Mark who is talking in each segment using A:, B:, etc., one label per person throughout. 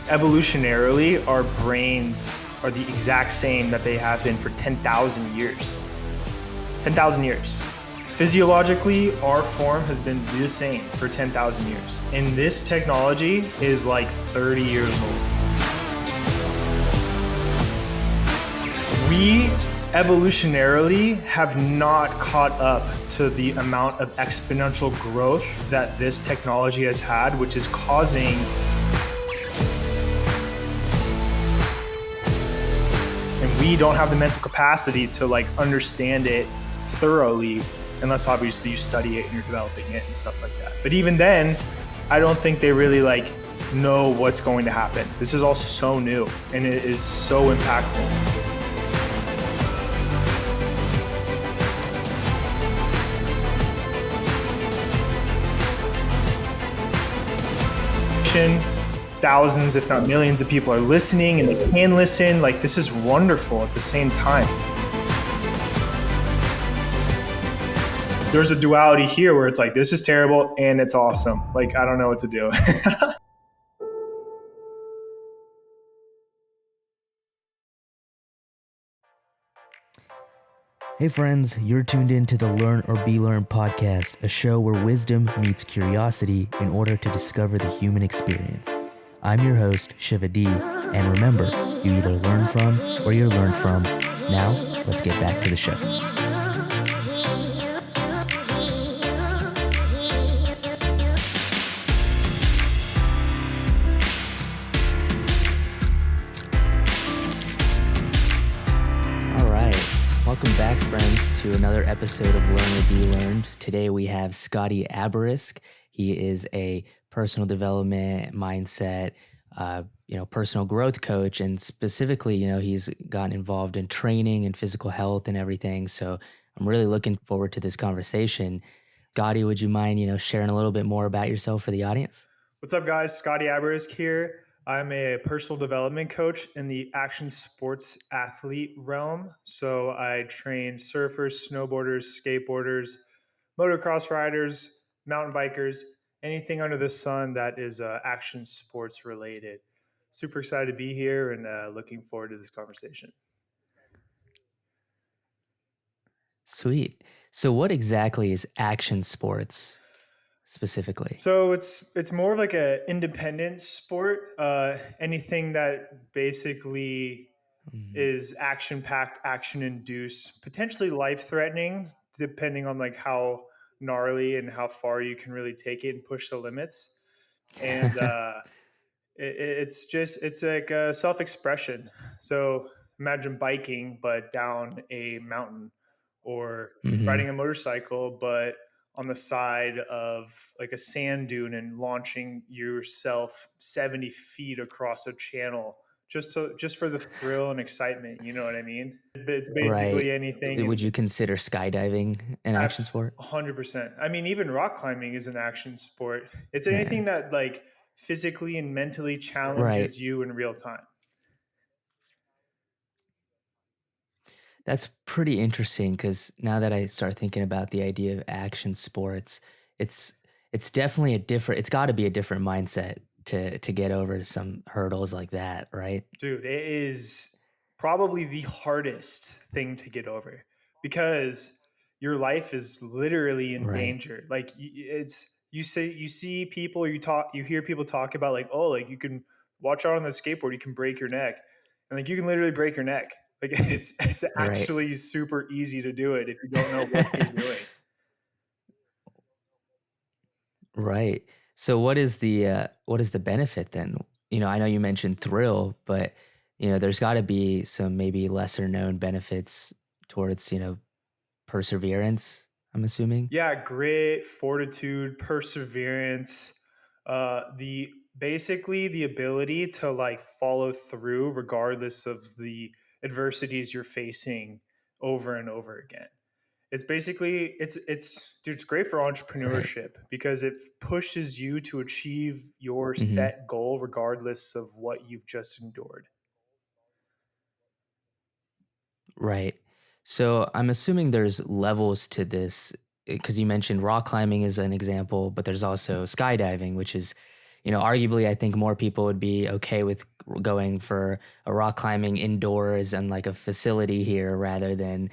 A: Evolutionarily, our brains are the exact same that they have been for 10,000 years. 10,000 years. Physiologically, our form has been the same for 10,000 years. And this technology is like 30 years old. We evolutionarily have not caught up to the amount of exponential growth that this technology has had, which is causing and we don't have the mental capacity to like understand it thoroughly, unless obviously you study it and you're developing it and stuff like that. But even then, I don't think they really like know what's going to happen. This is all so new and it is so impactful. Thousands, if not millions of people are listening and they can listen. Like, this is wonderful at the same time. There's a duality here where it's like, this is terrible and it's awesome. Like, I don't know what to do.
B: Hey friends, you're tuned in to the Learn or Be Learned podcast, a show where wisdom meets curiosity in order to discover the human experience. I'm your host, Shiva D, and remember, you either learn from or you're learned from. Now, let's get back to the show. Welcome back, friends, to another episode of Learn or Be Learned. Today we have Scotty Abourisk. He is a personal development, mindset, personal growth coach, and specifically, he's gotten involved in training and physical health and everything. So I'm really looking forward to this conversation. Scotty, would you mind, sharing a little bit more about yourself for the audience?
A: What's up, guys? Scotty Abourisk here. I'm a personal development coach in the action sports athlete realm. So I train surfers, snowboarders, skateboarders, motocross riders, mountain bikers, anything under the sun that is action sports related. Super excited to be here and looking forward to this conversation.
B: Sweet. So what exactly is action sports specifically?
A: So it's more of like an independent sport. Anything that basically is action-packed, action-induced, potentially life-threatening, depending on like how gnarly and how far you can really take it and push the limits. And it's like a self-expression. So imagine biking, but down a mountain, or riding a motorcycle, but on the side of like a sand dune and launching yourself 70 feet across a channel just for the thrill and excitement. You know what I mean? It's basically anything.
B: Would you consider skydiving an action sport?
A: 100%. I mean, even rock climbing is an action sport. It's anything that like physically and mentally challenges you in real time.
B: That's pretty interesting, because now that I start thinking about the idea of action sports, it's definitely it's got to be a different mindset to get over some hurdles like that, right?
A: Dude, it is probably the hardest thing to get over, because your life is literally in danger. Like you see people, you hear people talk about like, oh, like you can watch out on the skateboard, you can break your neck, and like you can literally break your neck. Like it's actually super easy to do it if you don't know what you're doing.
B: Right. So what is the benefit then? I know you mentioned thrill, but there's got to be some maybe lesser known benefits towards perseverance, I'm assuming.
A: Yeah, grit, fortitude, perseverance, basically the ability to like follow through regardless of the adversities you're facing over and over again. It's basically it's great for entrepreneurship, because it pushes you to achieve your set goal regardless of what you've just endured.
B: Right. So I'm assuming there's levels to this, because you mentioned rock climbing as an example, but there's also skydiving, which is arguably, I think more people would be okay with going for a rock climbing indoors and like a facility here rather than,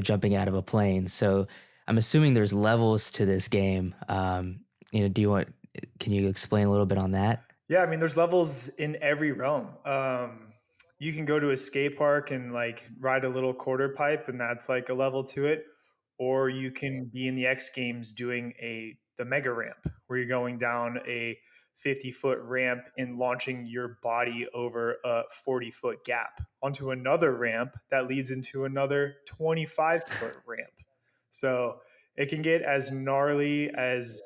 B: jumping out of a plane. So I'm assuming there's levels to this game. Do you want, can you explain a little bit on that?
A: Yeah, I mean, there's levels in every realm. You can go to a skate park and like ride a little quarter pipe, and that's like a level to it. Or you can be in the X Games doing the mega ramp, where you're going down a 50-foot ramp and launching your body over a 40-foot gap onto another ramp that leads into another 25-foot ramp. So it can get as gnarly as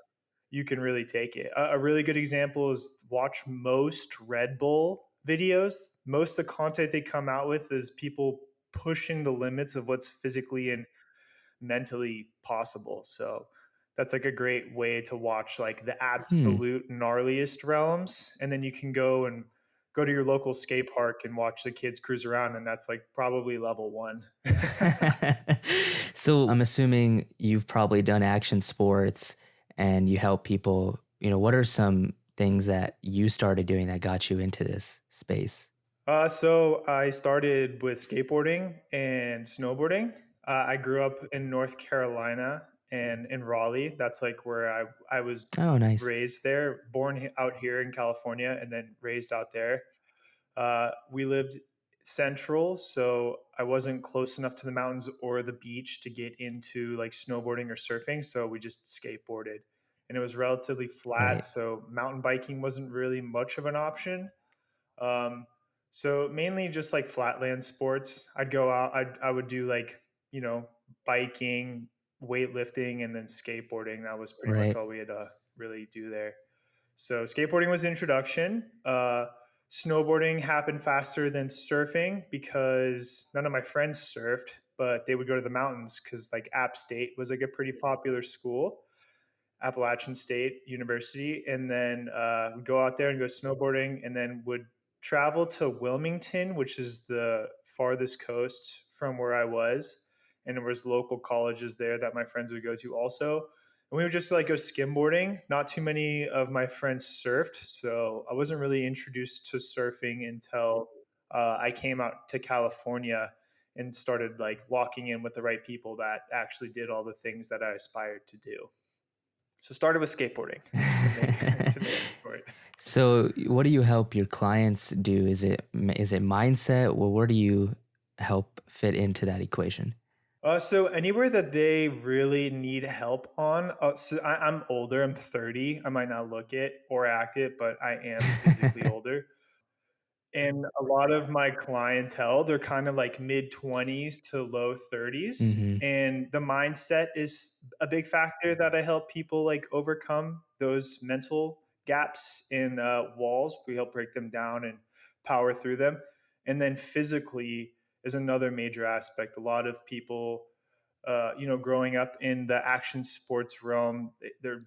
A: you can really take it. A really good example is watch most Red Bull videos. Most of the content they come out with is people pushing the limits of what's physically and mentally possible. So that's like a great way to watch like the
B: Hmm.
A: absolute gnarliest realms. And then you can go to your local skate park and watch the kids cruise around. And that's like probably level one.
B: So I'm assuming you've probably done action sports and you help people. What are some things that you started doing that got you into this space?
A: So I started with skateboarding and snowboarding. I grew up in North Carolina and in Raleigh. That's like where I was
B: Oh, nice.
A: raised there, out here in California, and then raised out there. We lived central, so I wasn't close enough to the mountains or the beach to get into like snowboarding or surfing. So we just skateboarded, and it was relatively flat.
B: Right.
A: So mountain biking wasn't really much of an option. Um, so mainly just like flatland sports. I'd go out. I would do like biking, weightlifting, and then skateboarding. That was pretty much
B: Right.
A: all we had to really do there. So skateboarding was the introduction. Snowboarding happened faster than surfing because none of my friends surfed, but they would go to the mountains because like App State was like a pretty popular school. Appalachian State University, and then would go out there and go snowboarding, and then would travel to Wilmington, which is the farthest coast from where I was, and there was local colleges there that my friends would go to also. And we would just like go skimboarding. Not too many of my friends surfed, so I wasn't really introduced to surfing until I came out to California and started like locking in with the right people that actually did all the things that I aspired to do. So started with skateboarding to make it short.
B: So what do you help your clients do? Is it mindset? Well, where do you help fit into that equation?
A: So anywhere that they really need help on, so I'm older. I'm 30. I might not look it or act it, but I am physically older. And a lot of my clientele, they're kind of like mid 20s to low 30s.
B: Hmm.
A: And the mindset is a big factor that I help people like overcome those mental gaps and walls. We help break them down and power through them. And then physically is another major aspect. A lot of people, growing up in the action sports realm, they're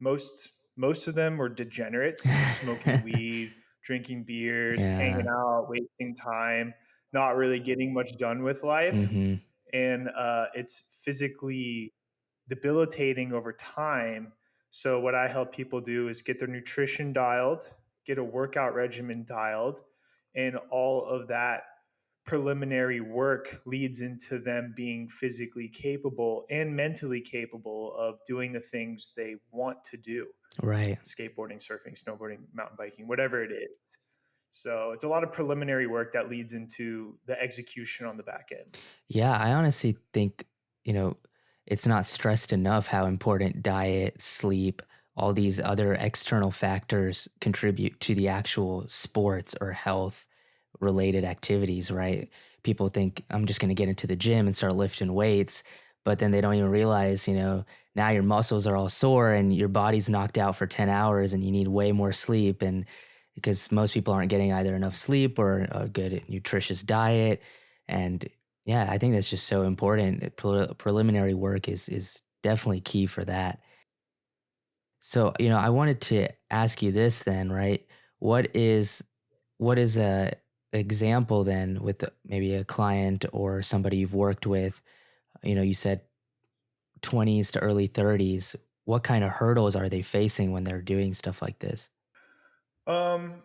A: most of them were degenerates, smoking weed, drinking beers, hanging
B: Yeah.
A: out, wasting time, not really getting much done with life,
B: Hmm.
A: and it's physically debilitating over time. So what I help people do is get their nutrition dialed, get a workout regimen dialed, and all of that preliminary work leads into them being physically capable and mentally capable of doing the things they want to do:
B: Right.
A: skateboarding, surfing, snowboarding, mountain biking, whatever it is. So it's a lot of preliminary work that leads into the execution on the back end.
B: Yeah, I honestly think, you know, it's not stressed enough how important diet, sleep, all these other external factors contribute to the actual sports or health related activities, right? People think I'm just going to get into the gym and start lifting weights, but then they don't even realize, now your muscles are all sore and your body's knocked out for 10 hours and you need way more sleep. And because most people aren't getting either enough sleep or a good nutritious diet. And yeah, I think that's just so important. Preliminary work is definitely key for that. So, I wanted to ask you this then, right? What is a example then with maybe a client or somebody you've worked with? You said 20s to early 30s. What kind of hurdles are they facing when they're doing stuff like this?
A: Um,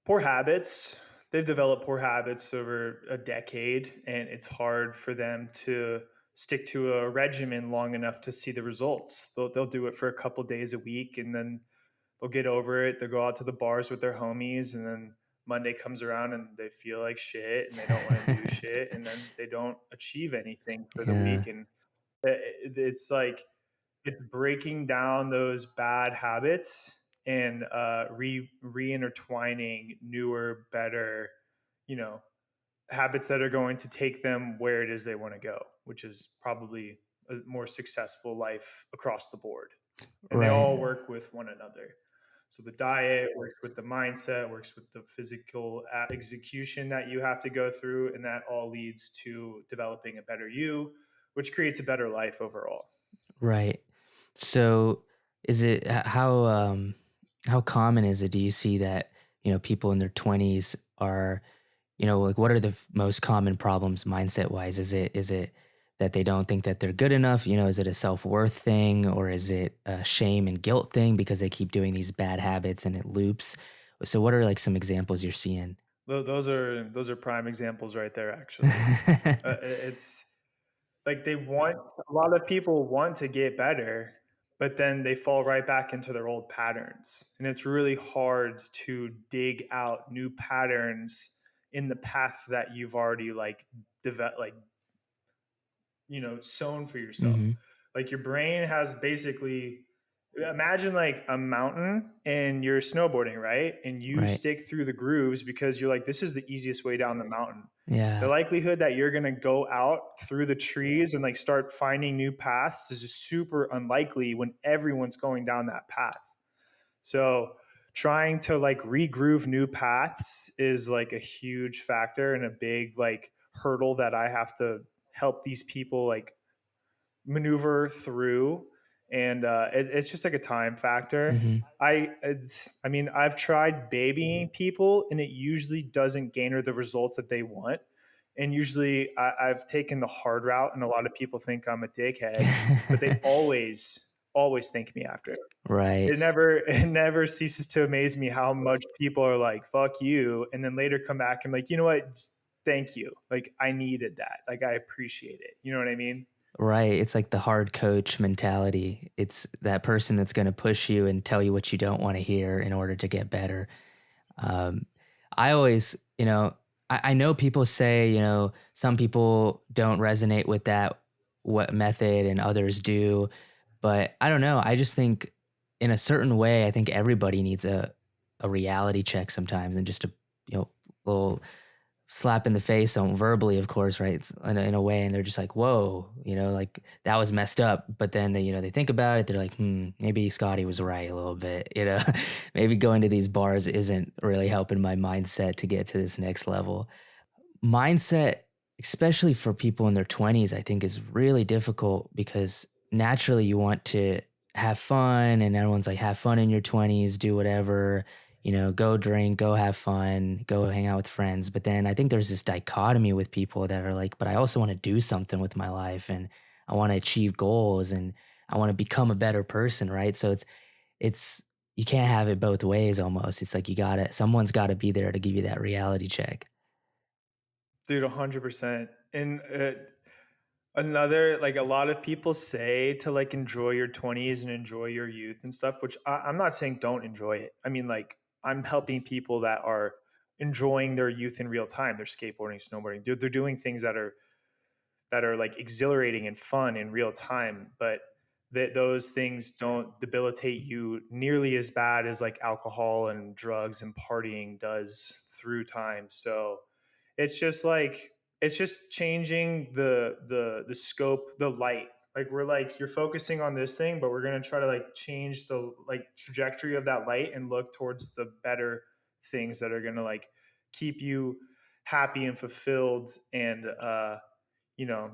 A: Poor habits. They've developed poor habits over a decade, and it's hard for them to stick to a regimen long enough to see the results. They'll do it for a couple days a week, and then they'll get over it. They'll go out to the bars with their homies, and then Monday comes around and they feel like shit, and they don't want to do shit, and then they don't achieve anything for the
B: Yeah.
A: week. And it's like it's breaking down those bad habits and reintertwining newer, better, you know, habits that are going to take them where it is they want to go, which is probably a more successful life across the board. And they
B: Right.
A: all work with one another. So the diet works with the mindset, works with the physical execution that you have to go through, and that all leads to developing a better you, which creates a better life overall.
B: Right. So is it how common is it, do you see that, people in their 20s are, like what are the most common problems mindset wise? Is it that they don't think that they're good enough? Is it a self-worth thing, or is it a shame and guilt thing because they keep doing these bad habits and it loops? So what are like some examples you're seeing?
A: Those are prime examples right there. Actually, it's like a lot of people want to get better, but then they fall right back into their old patterns, and it's really hard to dig out new patterns in the path that you've already like developed, like sown for yourself.
B: Hmm.
A: Like your brain has basically, imagine like a mountain and you're snowboarding, right? And you
B: Right.
A: stick through the grooves because you're like, this is the easiest way down the mountain. The
B: Yeah.
A: likelihood that you're going to go out through the trees and like start finding new paths is just super unlikely when everyone's going down that path. So trying to like regroove new paths is like a huge factor and a big like hurdle that I have to help these people like maneuver through. And it's just like a time factor.
B: Hmm.
A: I mean, I've tried babying people and it usually doesn't garner the results that they want. And usually I've taken the hard route, and a lot of people think I'm a dickhead, but they always thank me after.
B: Right.
A: It never ceases to amaze me how much people are like, fuck you, and then later come back and like, you know what, thank you, like I needed that, like I appreciate it, you know what I mean?
B: Right. It's like the hard coach mentality. It's that person that's going to push you and tell you what you don't want to hear in order to get better. Um, I always, I know people say, some people don't resonate with that what method and others do, but I don't know. I just think in a certain way, I think everybody needs a reality check sometimes, and just a, little slap in the face on verbally, of course, right? It's in a way, and they're just like, whoa, like that was messed up. But then they think about it, they're like, maybe Scotty was right a little bit, maybe going to these bars isn't really helping my mindset to get to this next level. Mindset, especially for people in their 20s, I think is really difficult because naturally you want to have fun, and everyone's like, have fun in your 20s, do whatever, go drink, go have fun, go hang out with friends. But then I think there's this dichotomy with people that are like, but I also want to do something with my life, and I want to achieve goals, and I want to become a better person, right? So it's you can't have it both ways almost. It's like someone's gotta be there to give you that reality check.
A: Dude, 100%. And another, like a lot of people say to like enjoy your 20s and enjoy your youth and stuff, which I'm not saying don't enjoy it. I mean, like I'm helping people that are enjoying their youth in real time. They're skateboarding, snowboarding. They're doing things that are like exhilarating and fun in real time, but that those things don't debilitate you nearly as bad as like alcohol and drugs and partying does through time. So it's just like it's just changing the scope, the light. Like we're like you're focusing on this thing, but we're gonna try to like change the like trajectory of that light and look towards the better things that are gonna like keep you happy and fulfilled and you know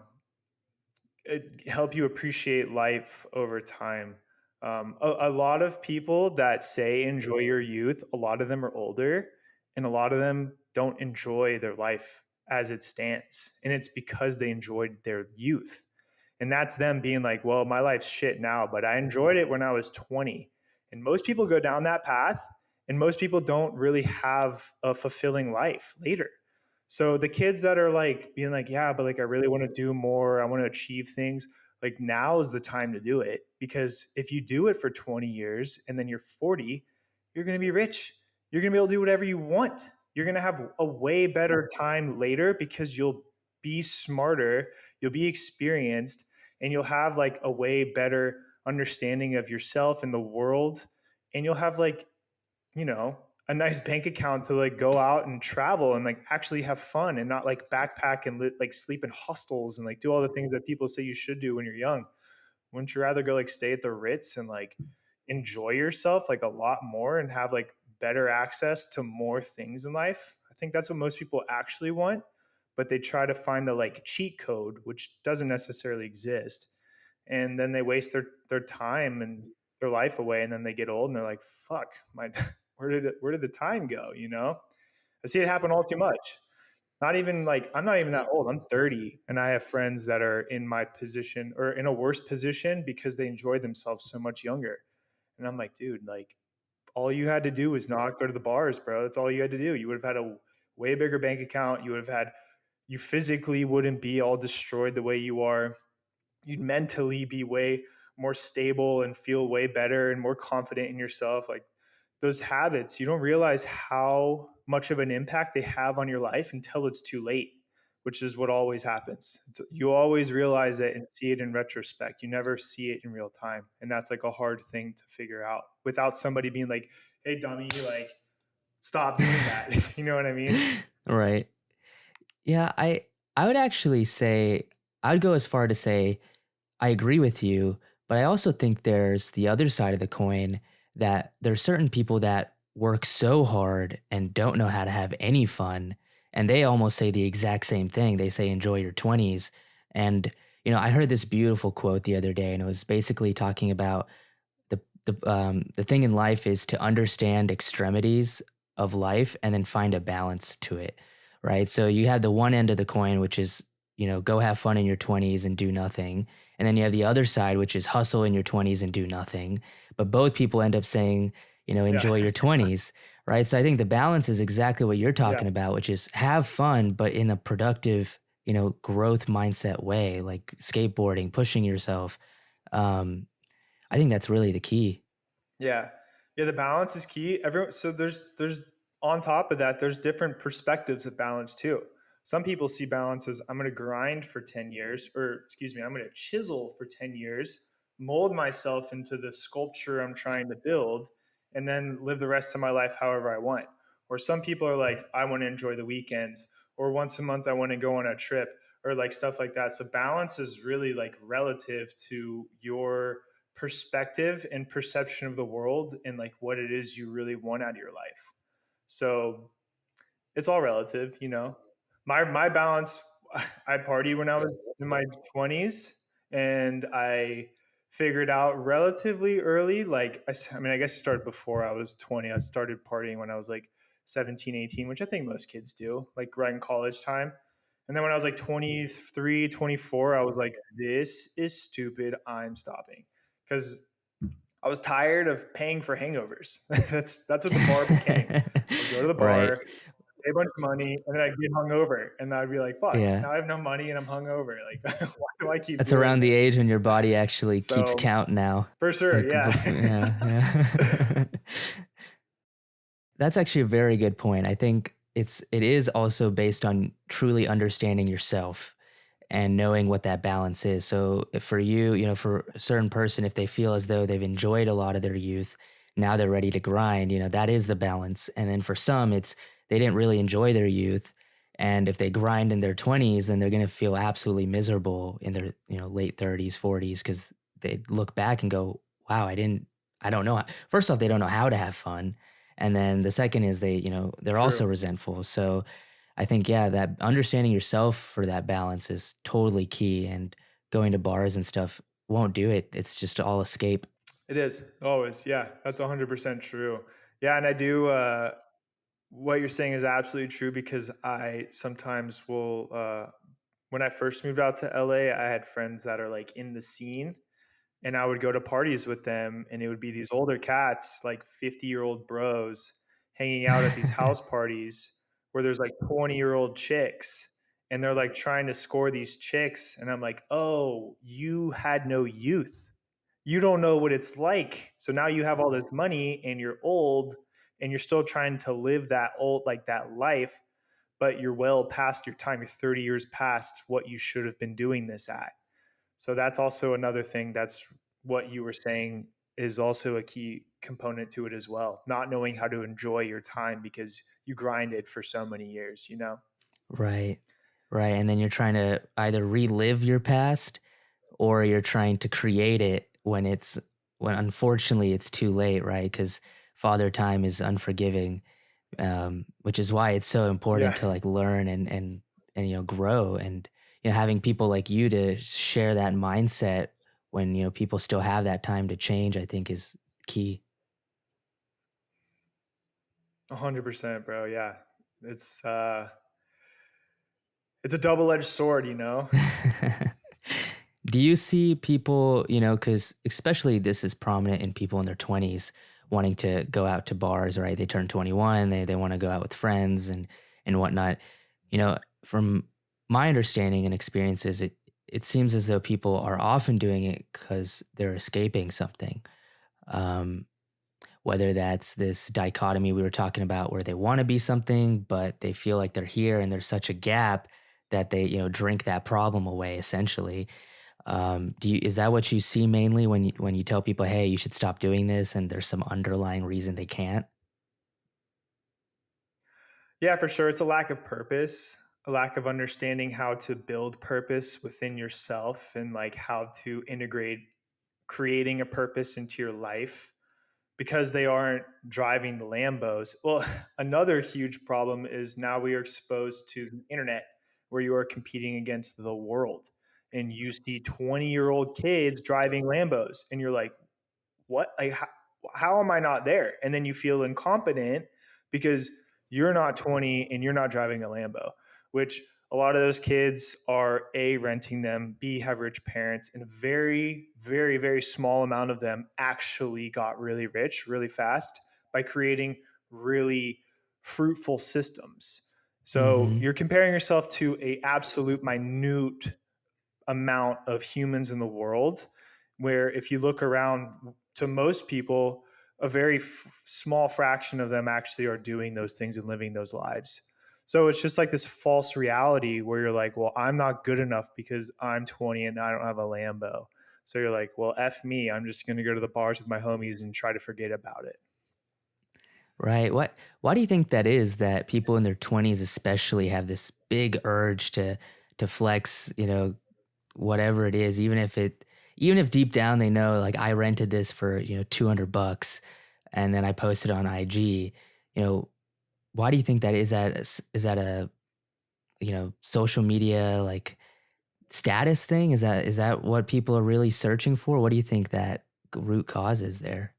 A: help you appreciate life over time. A lot of people that say enjoy your youth, a lot of them are older, and a lot of them don't enjoy their life as it stands. And it's because they enjoyed their youth. And that's them being like, well, my life's shit now, but I enjoyed it when I was 20. And most people go down that path And most people don't really have a fulfilling life later. So the kids that are like being like, yeah, but like I really want to do more, I want to achieve things, like now is the time to do it. Because if you do it for 20 years and then you're 40, you're going to be rich. You're going to be able to do whatever you want. You're going to have a way better time later because you'll be smarter, you'll be experienced, and you'll have like a way better understanding of yourself and the world. And you'll have like, you know, a nice bank account to like go out and travel and like actually have fun and not like backpack and like sleep in hostels and like do all the things that people say you should do when you're young. Wouldn't you rather go like stay at the Ritz and like enjoy yourself like a lot more and have like better access to more things in life? I think that's what most people actually want, but they try to find the like cheat code, which doesn't necessarily exist. And then they waste their time and their life away. And then they get old and they're like, fuck, my where did the time go? You know? I see it happen all too much. Not even like I'm not even that old. I'm 30 and I have friends that are in my position or in a worse position because they enjoy themselves so much younger. And I'm like, dude, like all you had to do was not go to the bars, bro. That's all you had to do. You would have had a way bigger bank account. You would have had you physically wouldn't be all destroyed the way you are. You'd mentally be way more stable and feel way better and more confident in yourself. Like those habits, you don't realize how much of an impact they have on your life until it's too late, which is what always happens. You always realize it and see it in retrospect. You never see it in real time. And that's like a hard thing to figure out without somebody being like, hey, dummy, like, stop doing that. You know what I mean?
B: Right. Yeah, I would actually say I would go as far to say I agree with you, but I also think there's the other side of the coin that there's certain people that work so hard and don't know how to have any fun, and they almost say the exact same thing. They say enjoy your 20s. And I heard this beautiful quote the other day, and it was basically talking about the thing in life is to understand extremities of life and then find a balance to it, right? So you have the one end of the coin, which is go have fun in your 20s and do nothing, and then you have the other side, which is hustle in your 20s and do nothing. But both people end up saying,
A: Yeah.
B: enjoy your 20s, right? So I think the balance is exactly what you're
A: Yeah.
B: talking about, which is have fun, but in a productive, growth mindset way, like skateboarding, pushing yourself. I think that's really the key.
A: Yeah. Yeah, the balance is key. Everyone so there's on top of that, there's different perspectives of balance too. Some people see balance as I'm going to grind for 10 years, or excuse me, I'm going to chisel for 10 years, mold myself into the sculpture I'm trying to build, and then live the rest of my life however I want. Or some people are like, I want to enjoy the weekends, or once a month I want to go on a trip, or like stuff like that. So balance is really like relative to your perspective and perception of the world and like what it is you really want out of your life. So it's all relative, you know. My balance, I partied when I was in my 20s and I figured out relatively early like I mean I guess I started before I was 20. I started partying when I was like 17, 18, which I think most kids do, like right in college time. And then when I was like 23, 24, I was like, this is stupid. I'm stopping. Because I was tired of paying for hangovers. That's what the bar became. I'd go to the
B: Right.
A: bar, pay a bunch of money, and then I'd get hungover. And I'd be like, fuck,
B: Yeah.
A: now I have no money and I'm hungover. Like, why do I keep
B: That's
A: doing
B: around the age
A: this?
B: when your body actually keeps
A: So
B: count now.
A: for sure,
B: Like,
A: yeah.
B: yeah, yeah. That's actually a very good point. I think it is also based on truly understanding yourself and knowing what that balance is. So for you, for a certain person, if they feel as though they've enjoyed a lot of their youth, now they're ready to grind, that is the balance. And then for some, it's they didn't really enjoy their youth. And if they grind in their 20s, then they're going to feel absolutely miserable in their, late 30s, 40s, because they look back and go, wow, I don't know. First off, they don't know how to have fun. And then the second is they're also
A: True.
B: resentful. So I think, yeah, that understanding yourself for that balance is totally key. And going to bars and stuff won't do it. It's just all escape.
A: It is always. Yeah, that's 100% true. Yeah. And I do, what you're saying is absolutely true because I sometimes will, when I first moved out to LA, I had friends that are like in the scene and I would go to parties with them, and it would be these older cats, like 50-year-old bros, hanging out at these house parties where there's like 20-year-old chicks, and they're like trying to score these chicks. And I'm like, oh, you had no youth. You don't know what it's like. So now you have all this money and you're old and you're still trying to live that old, like that life, but you're well past your time. You're 30 years past what you should have been doing this at. So that's also another thing. That's what you were saying is also a key component to it as well. Not knowing how to enjoy your time because you grinded for so many years, you know?
B: Right. Right. And then you're trying to either relive your past or you're trying to create it when unfortunately it's too late, right? Because father time is unforgiving, which is why it's so important
A: Yeah,
B: to like learn and grow and having people like you to share that mindset when people still have that time to change, I think is key.
A: 100%, bro. Yeah. It's, uh, it's a double-edged sword, you know?
B: Do you see people, because especially this is prominent in people in their 20s wanting to go out to bars, right? They turn 21, they want to go out with friends and whatnot. From my understanding and experiences, it seems as though people are often doing it because they're escaping something. Um, whether that's this dichotomy we were talking about where they want to be something, but they feel like they're here and there's such a gap that they, drink that problem away essentially. Is that what you see mainly when you tell people, "Hey, you should stop doing this," and there's some underlying reason they can't?
A: Yeah, for sure. It's a lack of purpose, a lack of understanding how to build purpose within yourself and like how to integrate creating a purpose into your life because they aren't driving the Lambos. Well, another huge problem is now we are exposed to the internet where you are competing against the world and you see 20-year-old kids driving Lambos and you're like, what? Like, how am I not there? And then you feel incompetent because you're not 20 and you're not driving a Lambo, which a lot of those kids are A, renting them, B, have rich parents, and a very, very, very small amount of them actually got really rich really fast by creating really fruitful systems. So
B: Mhm.
A: you're comparing yourself to a absolute minute amount of humans in the world, where if you look around to most people, a very small fraction of them actually are doing those things and living those lives. So it's just like this false reality where you're like, well, I'm not good enough because I'm 20 and I don't have a Lambo. So you're like, well, F me. I'm just going to go to the bars with my homies and try to forget about it.
B: Right. Why do you think that is that people in their 20s especially have this big urge to flex, whatever it is, even if deep down they know like I rented this for, $200 and then I posted on IG, you know, why do you think that is? That a, social media like status thing? Is that what people are really searching for? What do you think that root cause is there?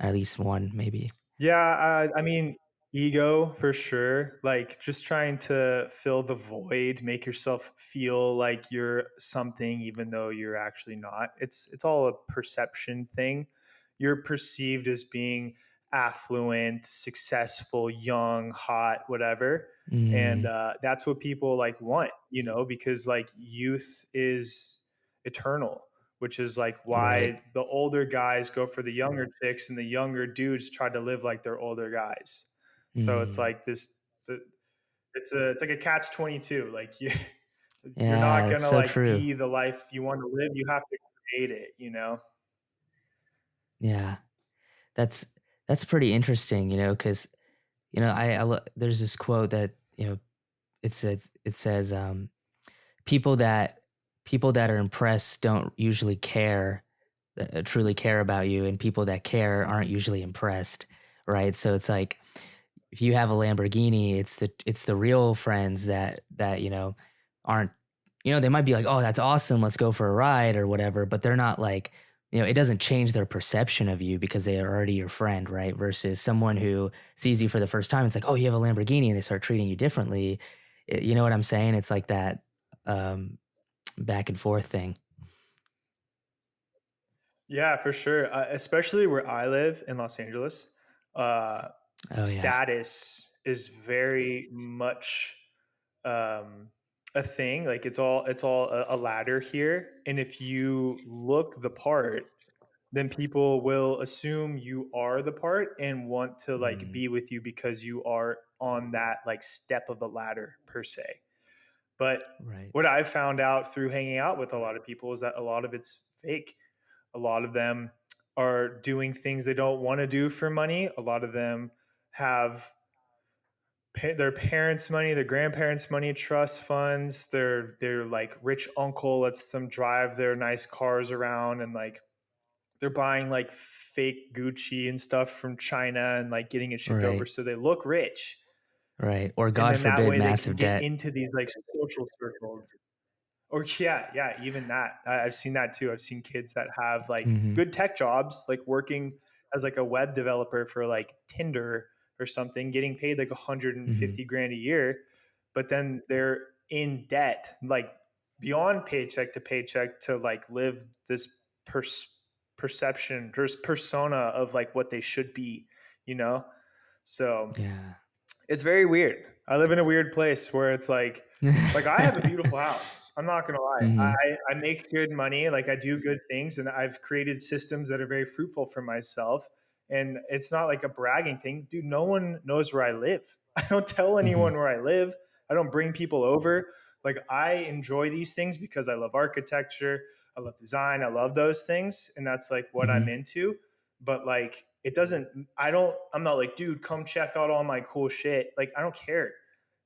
B: At least one, maybe.
A: Yeah, I mean, ego for sure. Like just trying to fill the void, make yourself feel like you're something even though you're actually not. It's all a perception thing. You're perceived as being affluent, successful, young, hot, whatever. And
B: Mm,
A: that's what people like want, you know, because like youth is eternal, which is like
B: right.
A: why the older guys go for the younger chicks and the younger dudes try to live like they're older guys. So it's
B: Mm.
A: like it's like a catch 22. Like you're not
B: Yeah,
A: going
B: that's
A: to
B: so
A: like
B: true.
A: be the life you want to live. You have to create it, you know?
B: Yeah, that's that's pretty interesting, because there's this quote that it says people that people that are impressed don't usually care truly care about you, and people that care aren't usually impressed, right? So it's like if you have a Lamborghini, it's the real friends that aren't they might be like, oh, that's awesome, let's go for a ride or whatever, but they're not like it doesn't change their perception of you because they are already your friend, right? Versus someone who sees you for the first time, it's like, oh, you have a Lamborghini, and they start treating you differently. You know what I'm saying? It's like that um, back and forth thing.
A: Yeah, for sure. Especially where I live in Los Angeles, uh,
B: Oh yeah.
A: status is very much um, a thing. Like it's all a ladder here, and if you look the part, then people will assume you are the part and want to like
B: Mm,
A: be with you because you are on that like step of the ladder per se. But
B: right.
A: what I've found out through hanging out with a lot of people is that a lot of it's fake. A lot of them are doing things they don't want to do for money. A lot of them have their parents' money, their grandparents' money, trust funds. Their like rich uncle lets them drive their nice cars around, and like they're buying like fake Gucci and stuff from China and like getting it shipped over
B: Right.
A: so they look rich.
B: Right. Or
A: And
B: God
A: then that
B: forbid,
A: way they can
B: massive
A: get
B: debt.
A: into these like social circles. Or yeah, yeah, even that. I've seen that too. I've seen kids that have like
B: Hmm.
A: good tech jobs, like working as like a web developer for like Tinder or something, getting paid like
B: Hmm.
A: 150 grand a year, but then they're in debt, like beyond paycheck to paycheck to like live this perception, there's persona of like what they should be, you know? So
B: Yeah.
A: it's very weird. I live in a weird place where it's like I have a beautiful house. I'm not gonna lie.
B: Hmm.
A: I make good money. Like I do good things, and I've created systems that are very fruitful for myself. And it's not like a bragging thing, dude. No one knows where I live. I don't tell
B: Hmm.
A: anyone where I live. I don't bring people over. Like I enjoy these things because I love architecture. I love design. I love those things, and that's like what I'm
B: Hmm.
A: into. But like it doesn't, I'm not like, dude, come check out all my cool shit. Like I don't care.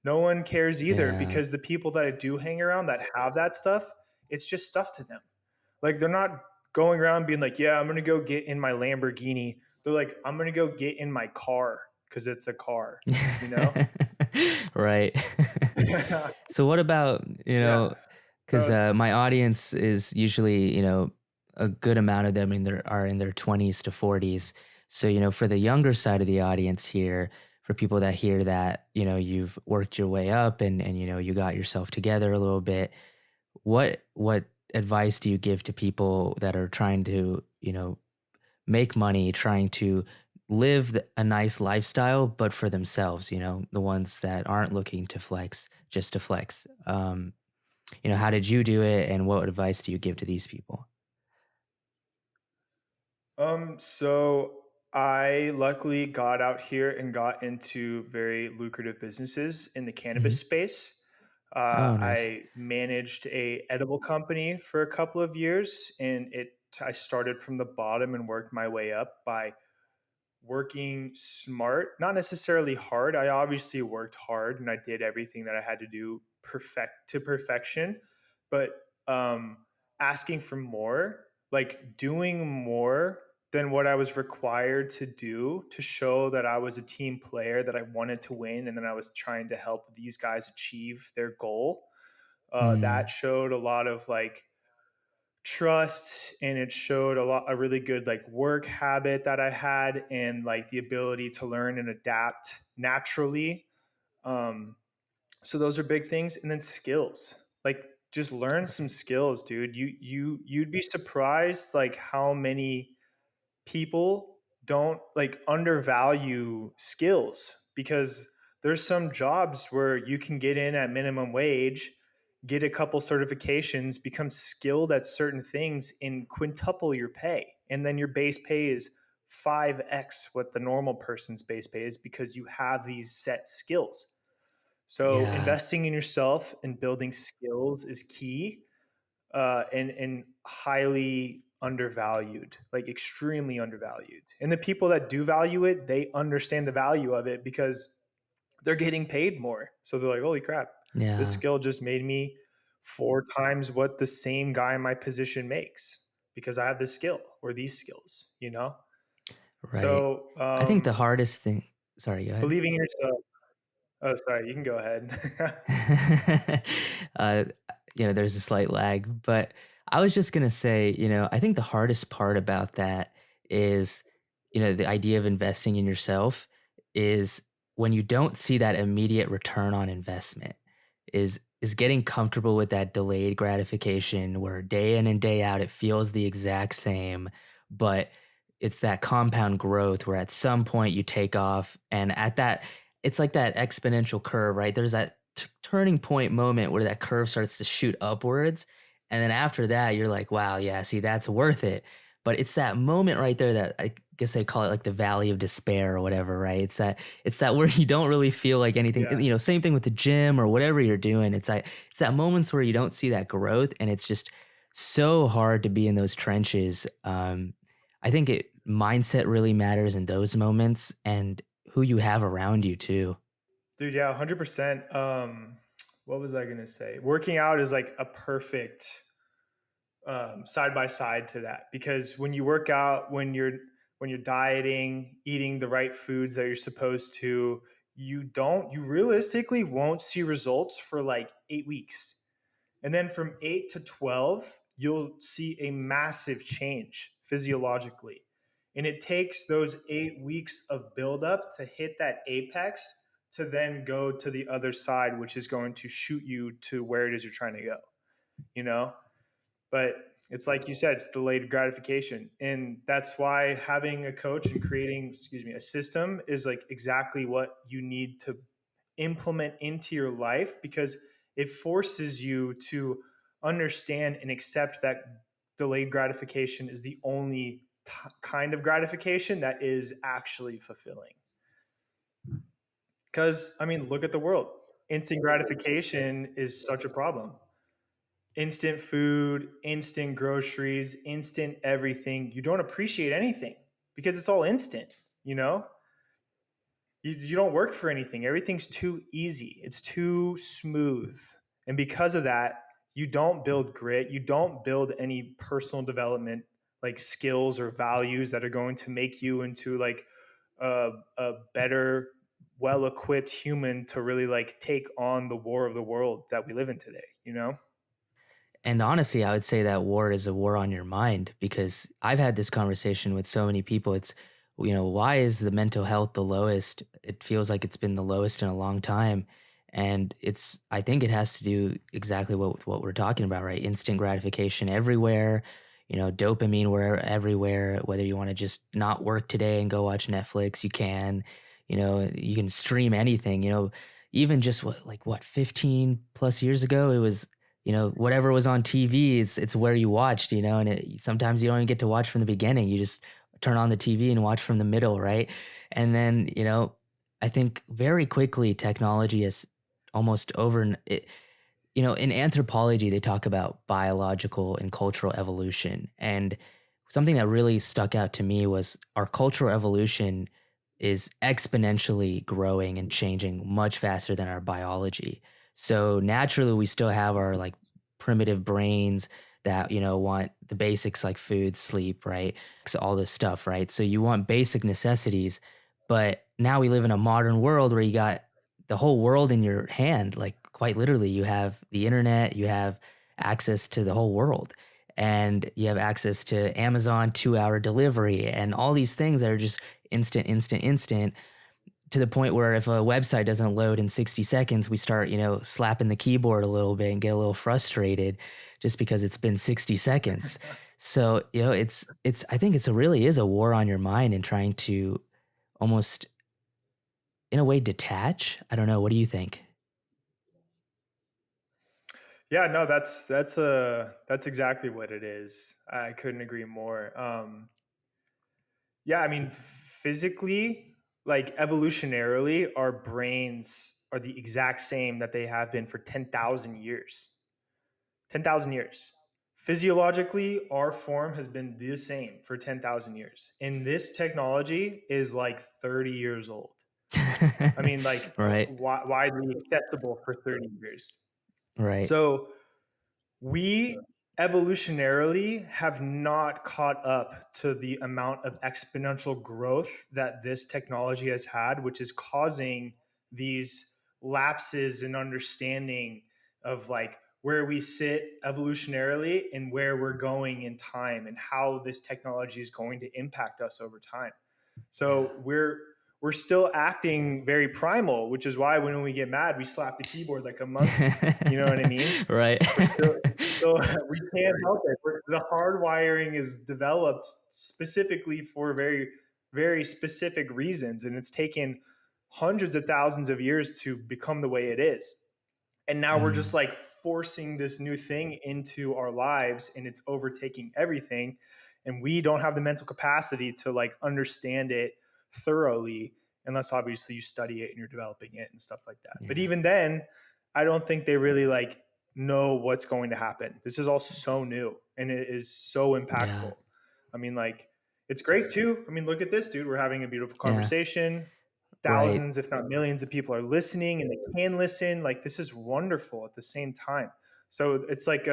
A: No one cares either
B: Yeah.
A: because the people that I do hang around that have that stuff, it's just stuff to them. Like they're not going around being like, yeah, I'm going to go get in my Lamborghini. They're like, I'm going to go get in my car because it's a car, you know?
B: Right. So what about,
A: Yeah.
B: because
A: So,
B: my audience is usually, a good amount of them are in their 20s to 40s. So, for the younger side of the audience here, for people that hear that, you've worked your way up and you got yourself together a little bit, what advice do you give to people that are trying to, make money, trying to live a nice lifestyle, but for themselves, the ones that aren't looking to flex just to flex. How did you do it and what advice do you give to these people?
A: so I luckily got out here and got into very lucrative businesses in the
B: Hmm.
A: cannabis space.
B: Oh, nice.
A: I managed a edible company for a couple of years, and I started from the bottom and worked my way up by working smart, not necessarily hard. I obviously worked hard and I did everything that I had to do perfection, but um, asking for more, like doing more than what I was required to do to show that I was a team player, that I wanted to win, and then I was trying to help these guys achieve their goal. That
B: Mm,
A: showed a lot of like trust, and it showed a really good like work habit that I had, and like the ability to learn and adapt naturally. um so those are big things. And then skills, like just learn some
B: right.
A: skills, dude. You'd be surprised like how many people don't like undervalue skills, because there's some jobs where you can get in at minimum wage, get a couple certifications, become skilled at certain things, and quintuple your pay. And then your base pay is 5x what the normal person's base pay is because you have these set skills. So
B: Yeah.
A: investing in yourself and building skills is key, and highly undervalued, like extremely undervalued. And the people that do value it, they understand the value of it because they're getting paid more. So they're like, holy crap, this
B: Yeah.
A: skill just made me 4 times what the same guy in my position makes because I have this skill or these skills, you know?
B: Right.
A: So
B: I think the hardest thing, sorry, go ahead.
A: believing in yourself. Oh, sorry, you can go ahead.
B: uh, there's a slight lag, but I was just going to say, I think the hardest part about that is, the idea of investing in yourself is when you don't see that immediate return on investment is getting comfortable with that delayed gratification where day in and day out it feels the exact same, but it's that compound growth where at some point you take off, and at that, it's like that exponential curve, right? There's that turning point moment where that curve starts to shoot upwards, and then after that you're like, wow, yeah, see, that's worth it. But it's that moment right there that I guess they call it like the valley of despair or whatever, right? It's that where you don't really feel like anything,
A: Yeah.
B: same thing with the gym or whatever you're doing. It's that moments where you don't see that growth, and it's just so hard to be in those trenches. I think mindset really matters in those moments, and who you have around you too.
A: Dude, yeah, 100%. What was I going to say? Working out is like a perfect side by side to that, because when you work out, when you're dieting, eating the right foods that you're supposed to, you realistically won't see results for like 8 weeks. And then from 8 to 12, you'll see a massive change physiologically. And it takes those 8 weeks of buildup to hit that apex to then go to the other side, which is going to shoot you to where it is you're trying to go, you know? But it's like you said, it's delayed gratification. And that's why having a coach and creating, a system is like exactly what you need to implement into your life, because it forces you to understand and accept that delayed gratification is the only kind of gratification that is actually fulfilling. Because, I mean, look at the world. Instant gratification is such a problem. Instant food, instant groceries, instant everything. You don't appreciate anything because it's all instant, you know? You don't work for anything. Everything's too easy. It's too smooth. And because of that, you don't build grit. You don't build any personal development, like skills or values that are going to make you into like a better, well equipped human to really like take on the war of the world that we live in today, you know?
B: And honestly, I would say that war is a war on your mind, because I've had this conversation with so many people. It's, why is the mental health the lowest? It feels like it's been the lowest in a long time. And I think it has to do exactly what we're talking about, right? Instant gratification everywhere, dopamine everywhere. Whether you want to just not work today and go watch Netflix, you can, you can stream anything, even just what 15 plus years ago, it was, whatever was on TV, it's where you watched, and sometimes you don't even get to watch from the beginning. You just turn on the TV and watch from the middle, right? And then, I think very quickly technology is almost over. In anthropology, they talk about biological and cultural evolution. And something that really stuck out to me was our cultural evolution is exponentially growing and changing much faster than our biology. So naturally, we still have our like primitive brains that, want the basics like food, sleep, right? So all this stuff, right? So you want basic necessities, but now we live in a modern world where you got the whole world in your hand. Like quite literally, you have the internet, you have access to the whole world, and you have access to Amazon 2-hour delivery and all these things that are just instant, instant, instant, to the point where if a website doesn't load in 60 seconds, we start, slapping the keyboard a little bit and get a little frustrated just because it's been 60 seconds. So, I think really is a war on your mind and trying to almost in a way detach. I don't know. What do you think?
A: Yeah, no, that's exactly what it is. I couldn't agree more. Yeah, I mean, physically, like evolutionarily, our brains are the exact same that they have been for 10,000 years. 10,000 years. Physiologically, our form has been the same for 10,000 years. And this technology is like 30 years old. I mean, like
B: Right.
A: widely accessible for 30 years.
B: Right.
A: So we evolutionarily have not caught up to the amount of exponential growth that this technology has had, which is causing these lapses in understanding of like where we sit evolutionarily and where we're going in time and how this technology is going to impact us over time.
B: Yeah.
A: So we're still acting very primal, which is why when we get mad, we slap the keyboard like a monkey. You know what I mean?
B: Right.
A: We're still So we can't help it. The hardwiring is developed specifically for very, very specific reasons, and it's taken hundreds of thousands of years to become the way it is. And now we're just
B: Mm,
A: like forcing this new thing into our lives, and it's overtaking everything. And we don't have the mental capacity to like understand it thoroughly, unless obviously you study it and you're developing it and stuff like that. But
B: yeah.
A: even then, I don't think they really like know what's going to happen. This is all so new and it is so
B: Yeah.
A: impactful. I mean, like, it's great too. I mean, look at this, dude. We're having a beautiful
B: Yeah.
A: conversation.
B: Right.
A: Thousands, if not millions, of people are listening and they can listen. Like, this is wonderful at the same time. So it's like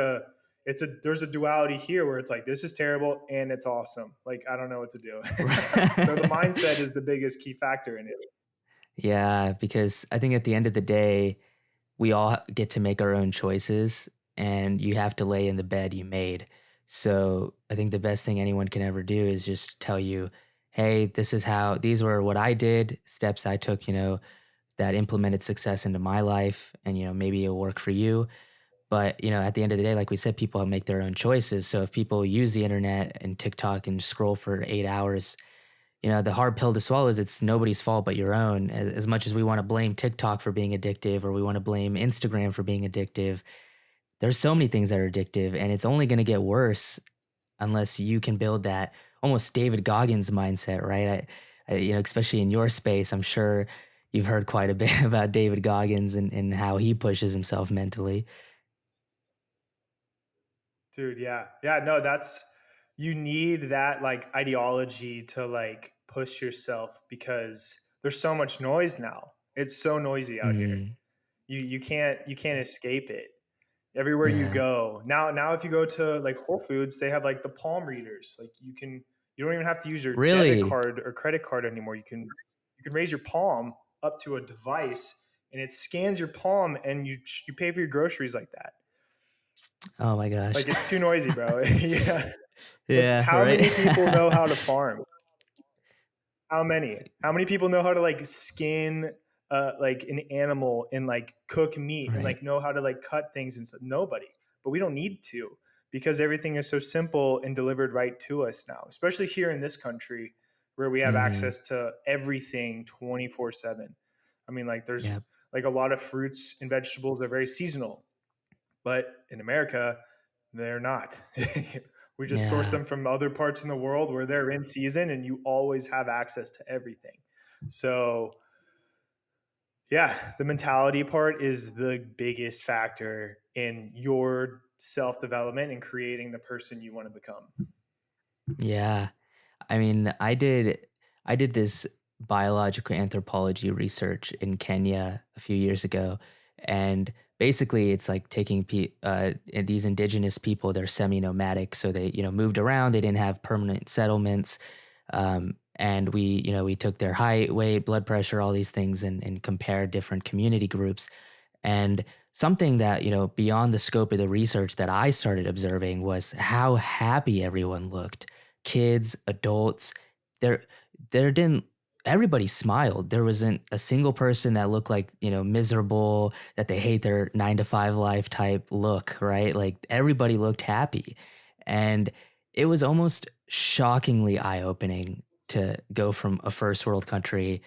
A: there's a duality here where it's like, this is terrible and it's awesome. Like, I don't know what to do. So the mindset is the biggest key factor in it.
B: Yeah, because I think at the end of the day, we all get to make our own choices and you have to lay in the bed you made. So I think the best thing anyone can ever do is just tell you, hey, these were what I did, steps I took, that implemented success into my life. And, maybe it'll work for you. But, at the end of the day, like we said, people make their own choices. So if people use the internet and TikTok and scroll for 8 hours, the hard pill to swallow is it's nobody's fault but your own. As much as we want to blame TikTok for being addictive or we want to blame Instagram for being addictive, there's so many things that are addictive and it's only going to get worse unless you can build that almost David Goggins mindset, right? Especially in your space, I'm sure you've heard quite a bit about David Goggins and how he pushes himself mentally.
A: Dude, yeah. Yeah, no, you need that like ideology to like push yourself because there's so much noise now. It's so noisy out here.
B: Mm,
A: You can't escape it. Everywhere you
B: yeah.
A: go. Now if you go to like Whole Foods, they have like the palm readers. Like you don't even have to use your debit
B: Really?
A: card or credit card anymore. You can raise your palm up to a device and it scans your palm and you pay for your groceries like that.
B: Oh my gosh.
A: Like, it's too noisy, bro. Yeah. Like,
B: Yeah,
A: how
B: right.
A: many people know how to farm? How many? How many people know how to like skin like an animal and like cook meat and
B: Right.
A: like know how to like cut things and stuff? Nobody. But we don't need to because everything is so simple and delivered right to us now, especially here in this country where we have
B: Mm,
A: access to everything 24/7. I mean, like, there's
B: yeah.
A: like a lot of fruits and vegetables are very seasonal, but in America, they're not. We just source
B: Yeah.
A: them from other parts in the world where they're in season and you always have access to everything. So, yeah, the mentality part is the biggest factor in your self development and creating the person you want to become.
B: Yeah. I mean, I did this biological anthropology research in Kenya a few years ago, and basically, it's like taking these indigenous people. They're semi-nomadic, so they moved around. They didn't have permanent settlements, and we took their height, weight, blood pressure, all these things, and compared different community groups. And something that, beyond the scope of the research that I started observing was how happy everyone looked. Kids, adults, there there didn't everybody smiled. There wasn't a single person that looked like, miserable, that they hate their 9 to 5 life type look, right? Like everybody looked happy. And it was almost shockingly eye-opening to go from a first world country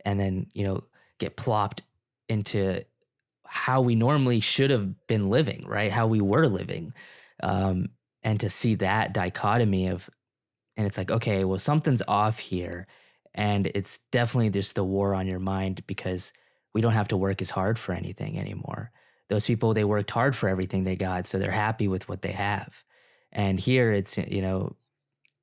B: and then, get plopped into how we normally should have been living, right? How we were living. Um, and to see that dichotomy and it's like, okay, well, something's off here. And it's definitely just the war on your mind because we don't have to work as hard for anything anymore. Those people, they worked hard for everything they got, so they're happy with what they have. And here it's,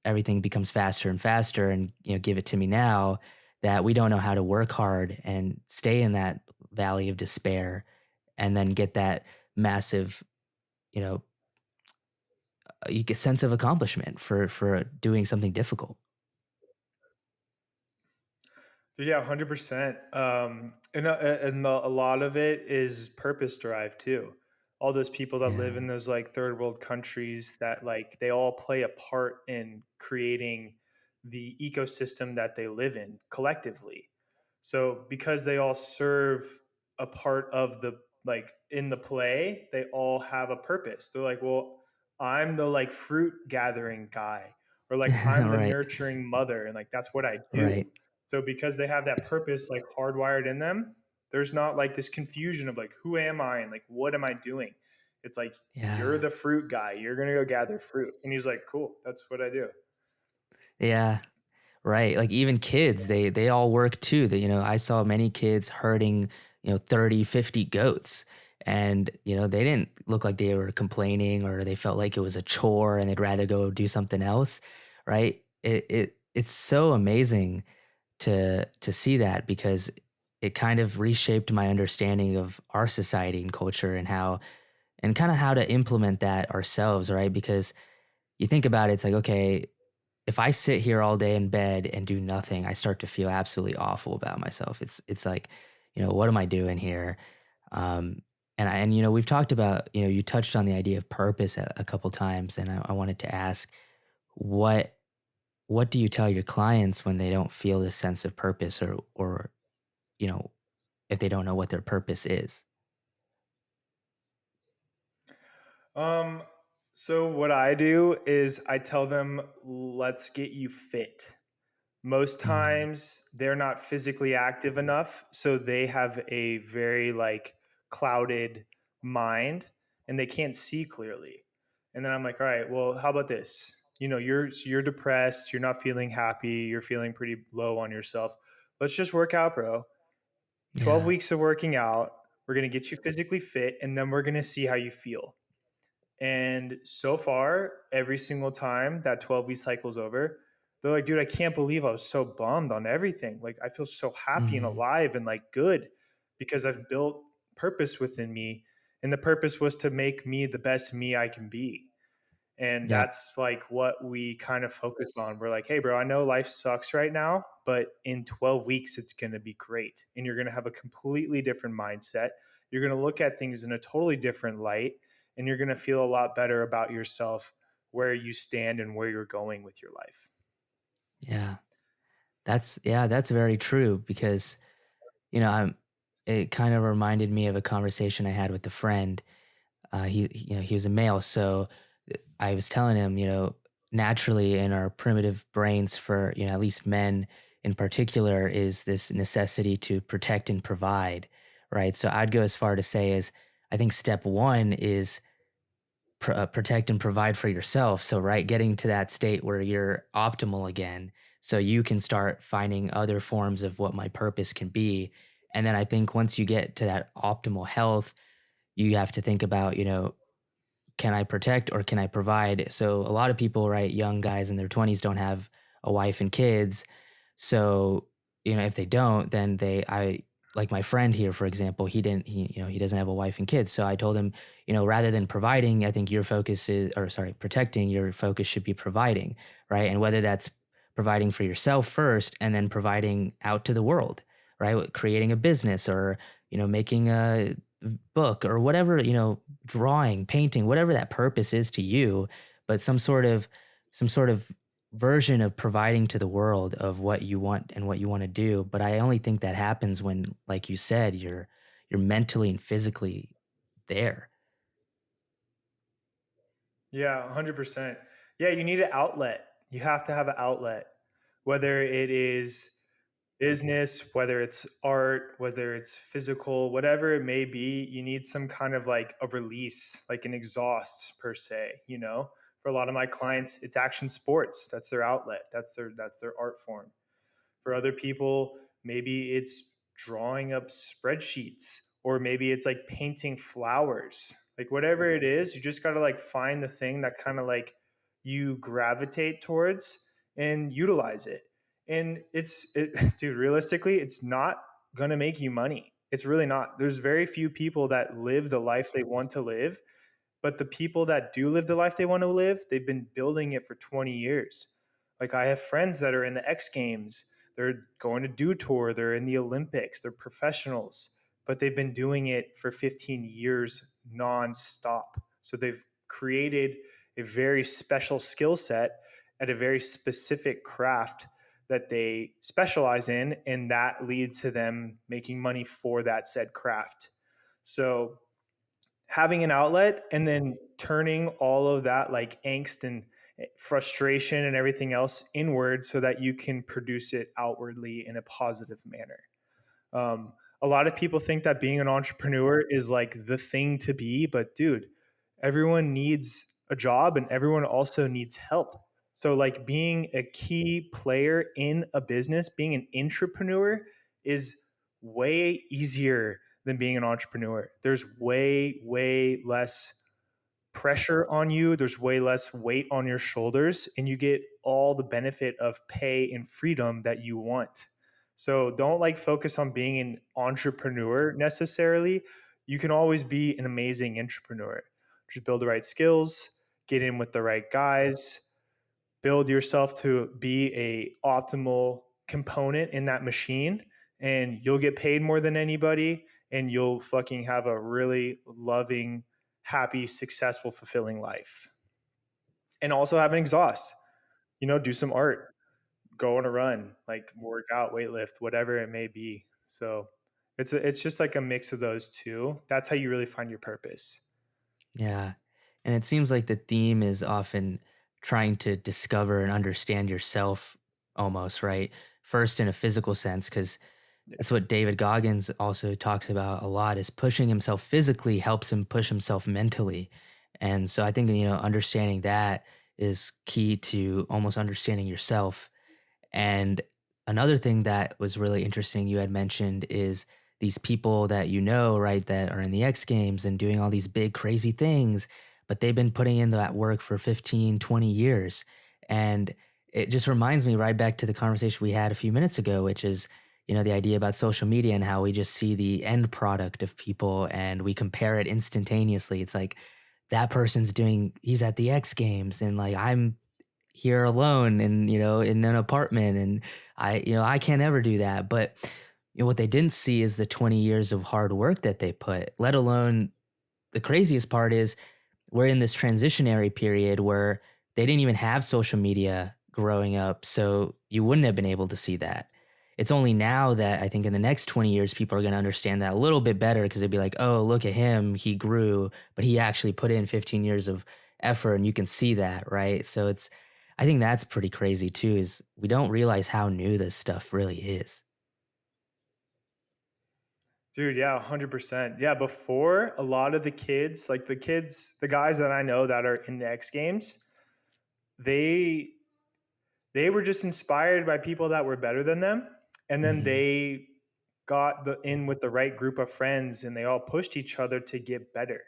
B: everything becomes faster and faster and, give it to me now that we don't know how to work hard and stay in that valley of despair and then get that massive, you know, you get sense of accomplishment for doing something difficult.
A: So yeah, 100%. A lot of it is purpose drive too. All those people that live
B: Yeah.
A: in those like third world countries that like they all play a part in creating the ecosystem that they live in collectively. So because they all serve a part of like in the play, they all have a purpose. They're like, well, I'm the like fruit gathering guy, or like I'm the
B: Right.
A: nurturing mother, and like that's what I do.
B: Right.
A: So because they have that purpose like hardwired in them, there's not like this confusion of like, who am I and like what am I doing? It's like, you're
B: Yeah.
A: the fruit guy. You're gonna go gather fruit. And he's like, cool, that's what I do.
B: Yeah. Right. Like even kids, they all work too. That, I saw many kids herding, 30, 50 goats. And, they didn't look like they were complaining or they felt like it was a chore and they'd rather go do something else. Right. It's so amazing to see that because it kind of reshaped my understanding of our society and culture and how and kind of how to implement that ourselves, right? Because you think about it, it's like, okay, if I sit here all day in bed and do nothing, I start to feel absolutely awful about myself. It's like, what am I doing here? Um, and we've talked about, you touched on the idea of purpose a couple times, and I wanted to ask, what what do you tell your clients when they don't feel this sense of purpose, or you know, if they don't know what their purpose is?
A: Um, so what I do is I tell them, let's get you fit. Most
B: Mm,
A: times they're not physically active enough, so they have a very like clouded mind and they can't see clearly. And then I'm like, all right, well, how about this? You're depressed, you're not feeling happy, you're feeling pretty low on yourself. Let's just work out, bro. 12
B: yeah.
A: weeks of working out. We're going to get you physically fit and then we're going to see how you feel. And so far, every single time that 12-week cycle is over, they're like, dude, I can't believe I was so bummed on everything. Like, I feel so happy and
B: Mm,
A: alive and like good because I've built purpose within me. And the purpose was to make me the best me I can be. And
B: yep.
A: that's like what we kind of focus on. We're like, hey, bro, I know life sucks right now, but in 12 weeks, it's going to be great. And you're going to have a completely different mindset. You're going to look at things in a totally different light. And you're going to feel a lot better about yourself, where you stand and where you're going with your life.
B: Yeah. That's very true because I'm. It kind of reminded me of a conversation I had with a friend. He was a male, so I was telling him, naturally in our primitive brains, for at least men in particular, is this necessity to protect and provide, right? So I'd go as far to say as I think step one is protect and provide for yourself. So, right, getting to that state where you're optimal again, so you can start finding other forms of what my purpose can be. And then I think once you get to that optimal health, you have to think about, can I protect or can I provide? So, a lot of people, right, young guys in their 20s don't have a wife and kids. So, if they don't, then like my friend here, for example, he doesn't have a wife and kids. So I told him, rather than providing, I think your focus is, or sorry, protecting, your focus should be providing, right? And whether that's providing for yourself first and then providing out to the world, right? Creating a business or, making a book or whatever, drawing, painting, whatever that purpose is to you, but some sort of version of providing to the world of what you want and what you want to do. But I only think that happens when, like you said, you're mentally and physically there.
A: Yeah, 100%. Yeah, you need an outlet. You have to have an outlet, whether it is business, whether it's art, whether it's physical, whatever it may be. You need some kind of like a release, like an exhaust per se. For a lot of my clients, it's action sports. That's their outlet. That's their art form. For other people, maybe it's drawing up spreadsheets, or maybe it's like painting flowers. Like whatever it is, you just got to like find the thing that kind of like you gravitate towards and utilize it. And dude, realistically, it's not going to make you money. It's really not. There's very few people that live the life they want to live, but the people that do live the life they want to live, they've been building it for 20 years. Like I have friends that are in the X Games, they're going to do tour, they're in the Olympics, they're professionals, but they've been doing it for 15 years nonstop. So they've created a very special skill set at a very specific craft that they specialize in, and that leads to them making money for that said craft. So having an outlet and then turning all of that like angst and frustration and everything else inward so that you can produce it outwardly in a positive manner. Um, a lot of people think that being an entrepreneur is like the thing to be, but dude, everyone needs a job and everyone also needs help. So, like being a key player in a business, being an intrapreneur is way easier than being an entrepreneur. There's way less pressure on you, there's way less weight on your shoulders, and you get all the benefit of pay and freedom that you want. So don't like focus on being an entrepreneur necessarily. You can always be an amazing entrepreneur. Just build the right skills, get in with the right guys, build yourself to be a optimal component in that machine, and you'll get paid more than anybody, and you'll fucking have a really loving, happy, successful, fulfilling life. And also have an exhaust, do some art, go on a run, like work out, weightlift, whatever it may be. So it's just like a mix of those two. That's how you really find your purpose.
B: Yeah. And it seems like the theme is often trying to discover and understand yourself almost, right? First in a physical sense, because that's what David Goggins also talks about a lot is pushing himself physically helps him push himself mentally. And so I think, understanding that is key to almost understanding yourself. And another thing that was really interesting you had mentioned is these people that right, that are in the X Games and doing all these big, crazy things, but they've been putting in that work for 15, 20 years. And it just reminds me right back to the conversation we had a few minutes ago, which is, the idea about social media and how we just see the end product of people and we compare it instantaneously. It's like that he's at the X Games and like I'm here alone and in an apartment and I can't ever do that, but what they didn't see is the 20 years of hard work that they put, let alone the craziest part is we're in this transitionary period where they didn't even have social media growing up, so you wouldn't have been able to see that. It's only now that I think in the next 20 years people are going to understand that a little bit better because they'd be like, oh, look at him, he grew, but he actually put in 15 years of effort and you can see that, right? So I think that's pretty crazy too, is we don't realize how new this stuff really is.
A: Dude, yeah, 100%. Yeah, before a lot of the kids, like the guys that I know that are in the X Games, they were just inspired by people that were better than them, and then they got in with the right group of friends and they all pushed each other to get better.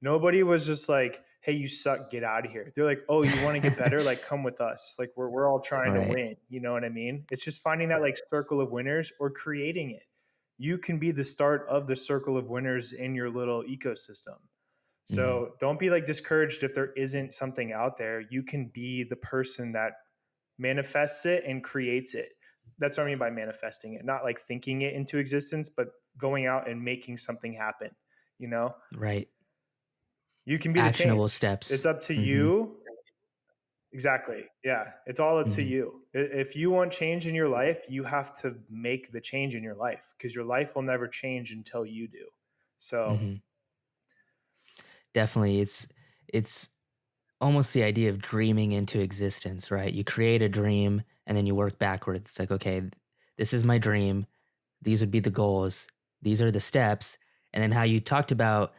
A: Nobody was just like, hey, you suck, get out of here. They're like, oh, you want to get better? Like, come with us. Like, we're all trying to win. You know what I mean? It's just finding that like circle of winners or creating it. You can be the start of the circle of winners in your little ecosystem. So don't be like discouraged if there isn't something out there. You can be the person that manifests it and creates it. That's what I mean by manifesting it, not like thinking it into existence, but going out and making something happen,
B: Right.
A: You can be
B: actionable
A: the change.
B: Steps.
A: It's up to you. Exactly. Yeah. It's all up to you. If you want change in your life, you have to make the change in your life because your life will never change until you do. So
B: definitely it's almost the idea of dreaming into existence, right? You create a dream and then you work backwards. It's like, okay, this is my dream. These would be the goals. These are the steps. And then how you talked about,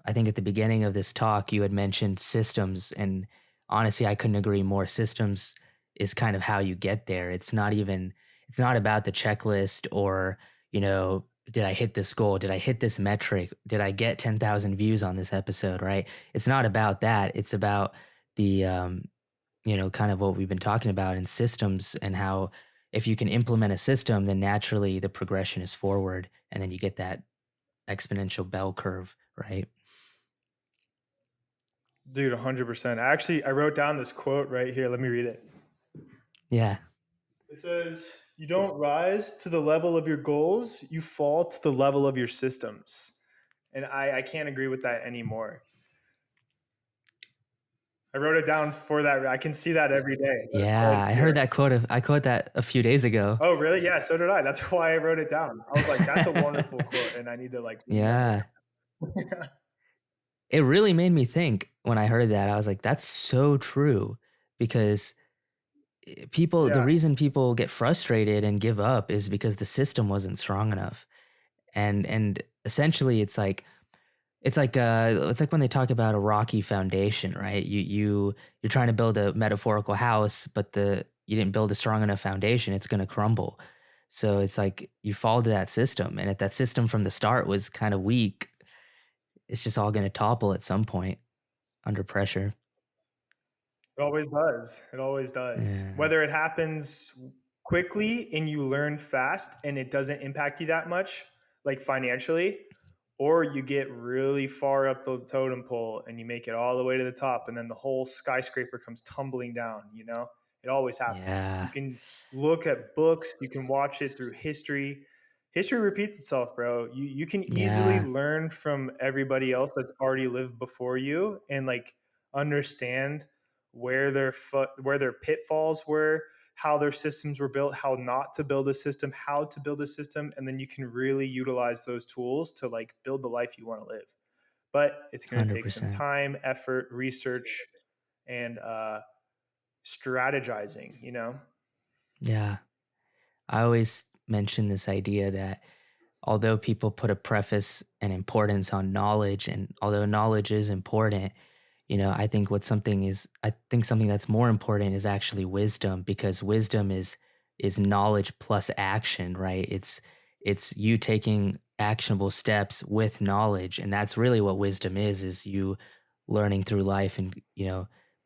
B: I think at the beginning of this talk, you had mentioned systems. And honestly, I couldn't agree more. Systems is kind of how you get there. It's not about the checklist or, did I hit this goal? Did I hit this metric? Did I get 10,000 views on this episode? Right. It's not about that. It's about the, kind of what we've been talking about in systems and how if you can implement a system, then naturally the progression is forward and then you get that exponential bell curve, right?
A: Dude, 100%. Actually, I wrote down this quote right here. Let me read it.
B: Yeah.
A: It says, you don't rise to the level of your goals, you fall to the level of your systems. And I can't agree with that anymore. I wrote it down for that. I can see that every day.
B: Yeah, I heard that quote. I quoted that a few days ago.
A: Oh, really? Yeah, so did I. That's why I wrote it down. I was like, that's a wonderful quote, and I need to like.
B: Yeah, It really made me think when I heard that. I was like, that's so true because people, the
A: Yeah.
B: reason people get frustrated and give up is because the system wasn't strong enough. And essentially it's like when they talk about a rocky foundation, right? You're trying to build a metaphorical house, but the you didn't build a strong enough foundation, it's going to crumble. So it's like you fall to that system, and if that system from the start was kind of weak, it's just all going to topple at some point under pressure.
A: It always does. It always does.
B: Yeah.
A: Whether it happens quickly and you learn fast and it doesn't impact you that much, like financially, or you get really far up the totem pole and you make it all the way to the top and then the whole skyscraper comes tumbling down, you know? It always happens. You
B: Yeah.
A: can look at books, you can watch it through history. History repeats itself, bro. You can easily
B: Yeah.
A: learn from everybody else that's already lived before you and like understand where their pitfalls were, how their systems were built, how not to build a system, how to build a system, and then you can really utilize those tools to like build the life you want to live. But it's going to take some
B: 100%.
A: time, effort, research, and strategizing. You know,
B: Yeah. I always mention this idea that although people put a preface and importance on knowledge, and although knowledge is important, I think something that's more important is actually wisdom, because wisdom is knowledge plus action, right? It's you taking actionable steps with knowledge, and that's really what wisdom is you learning through life and,